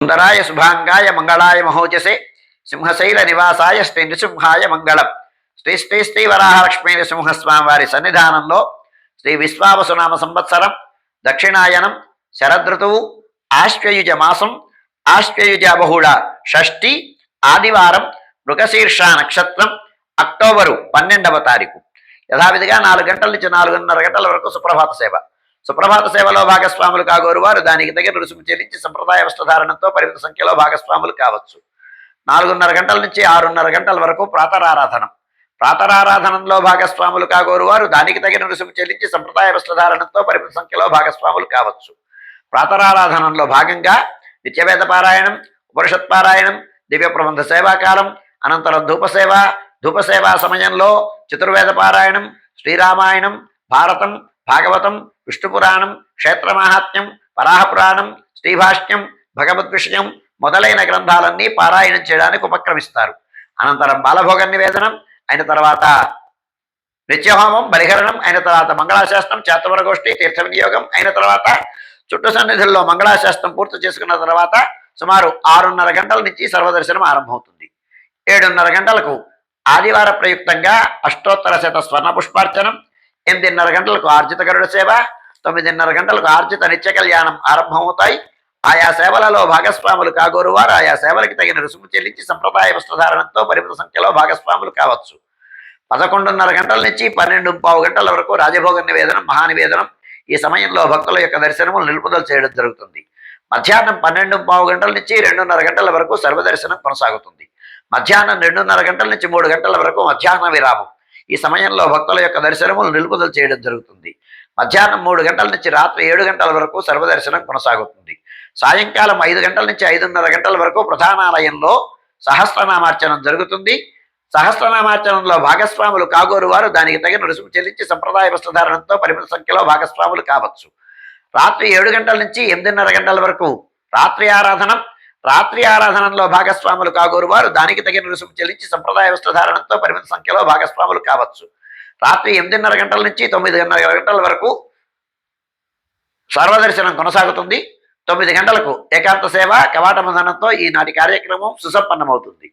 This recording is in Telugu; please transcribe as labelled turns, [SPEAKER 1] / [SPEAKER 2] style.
[SPEAKER 1] సుందరాయ శుభాంగాయ మంగళాయ మహోజసే సింహశైల నివాసాయ శ్రీ నృసింహాయ మంగళం. శ్రీ శ్రీ శ్రీ వరాహలక్ష్మీ నృసింహస్వామి వారి సన్నిధానంలో శ్రీ విశ్వావసునామ సంవత్సరం దక్షిణాయనం శరదృతువు ఆశ్వయుజ మాసం ఆశ్వయుజ బహుళ షష్ఠి ఆదివారం మృగశీర్ష నక్షత్రం అక్టోబరు 12వ తారీఖు యథావిధిగా 4 గంటల నుంచి 4:30 గంటల వరకు సుప్రభాత సేవ. సుప్రభాత సేవలో భాగస్వాములు కాగోరు వారు దానికి తగిన రుసుము చెల్లించి సంప్రదాయ వస్త్రధారణంతో పరిమిత సంఖ్యలో భాగస్వాములు కావచ్చు. 4:30 గంటల నుంచి 6:30 గంటల వరకు ప్రాతరారాధనం. ప్రాతరారాధనంలో భాగస్వాములు కాగోరు వారు దానికి తగిన రుసుము చెల్లించి సంప్రదాయ వస్త్రధారణంతో పరిమిత సంఖ్యలో భాగస్వాములు కావచ్చు. ప్రాతరారాధనంలో భాగంగా నిత్యవేద పారాయణం, ఉపనిషత్ పారాయణం, దివ్య ప్రబంధ సేవాకాలం, అనంతరం ధూపసేవా సమయంలో చతుర్వేద పారాయణం, శ్రీరామాయణం, భారతం, భాగవతం, విష్ణుపురాణం, క్షేత్రమాహాత్మ్యం, వరాహపురాణం, శ్రీభాష్యం, భగవద్విషయం మొదలైన గ్రంథాలన్నీ పారాయణం చేయడానికి ఉపక్రమిస్తారు. అనంతరం బాలభోగ నివేదనం అయిన తర్వాత నిత్యహోమం, బలిహరణం అయిన తర్వాత మంగళాశాస్త్రం, చేతవరగోష్ఠి, తీర్థ వినియోగం అయిన తర్వాత చుట్టు సన్నిధుల్లో మంగళాశాస్త్రం పూర్తి చేసుకున్న తర్వాత సుమారు 6:30 గంటల నుంచి సర్వదర్శనం ఆరంభమవుతుంది. 7:30 గంటలకు ఆదివార ప్రయుక్తంగా అష్టోత్తర శత స్వర్ణ పుష్పార్చనం, 8:30 గంటలకు ఆర్జిత గరుడ సేవ, 9:30 గంటలకు ఆర్జిత నిత్య కళ్యాణం ఆరంభమవుతాయి. ఆయా సేవలలో భాగస్వాములు కాగోరు వారు ఆయా సేవలకి తగిన రుసుము చెల్లించి సంప్రదాయ వస్త్రధారణంతో పరిమిత సంఖ్యలో భాగస్వాములు కావచ్చు. 11:30 గంటల నుంచి 12:15 గంటల వరకు రాజభోగ నివేదనం, మహానివేదనం. ఈ సమయంలో భక్తుల యొక్క దర్శనములు నిలుపుదల చేయడం జరుగుతుంది. మధ్యాహ్నం 12:15 గంటల నుంచి 2:30 గంటల వరకు సర్వదర్శనం కొనసాగుతుంది. మధ్యాహ్నం 2:30 గంటల నుంచి 3 గంటల వరకు మధ్యాహ్న విరామం. ఈ సమయంలో భక్తుల యొక్క దర్శనములు నిలుపుదల చేయడం జరుగుతుంది. మధ్యాహ్నం 3 గంటల నుంచి రాత్రి 7 గంటల వరకు సర్వదర్శనం కొనసాగుతుంది. సాయంకాలం 5 గంటల నుంచి 5:30 గంటల వరకు ప్రధానాలయంలో సహస్రనామార్చనం జరుగుతుంది. సహస్రనామార్చనంలో భాగస్వాములు కాగోరు వారు దానికి తగిన రుసుము చెల్లించి సంప్రదాయ వస్త్రధారణంతో పరిమిత సంఖ్యలో భాగస్వాములు కావచ్చు. రాత్రి 7 గంటల నుంచి 8:30 గంటల వరకు రాత్రి ఆరాధనంలో భాగస్వాములు కాగోరు వారు దానికి తగిన రుసుము చెల్లించి సంప్రదాయ వస్త్రధారణంతో పరిమిత సంఖ్యలో భాగస్వాములు కావచ్చు. రాత్రి 8:30 గంటల నుంచి 9:30 గంటల వరకు సర్వదర్శనం కొనసాగుతుంది. 9 గంటలకు ఏకాంత సేవ కవాట మందనంతో ఈనాటి కార్యక్రమం సుసంపన్నమవుతుంది.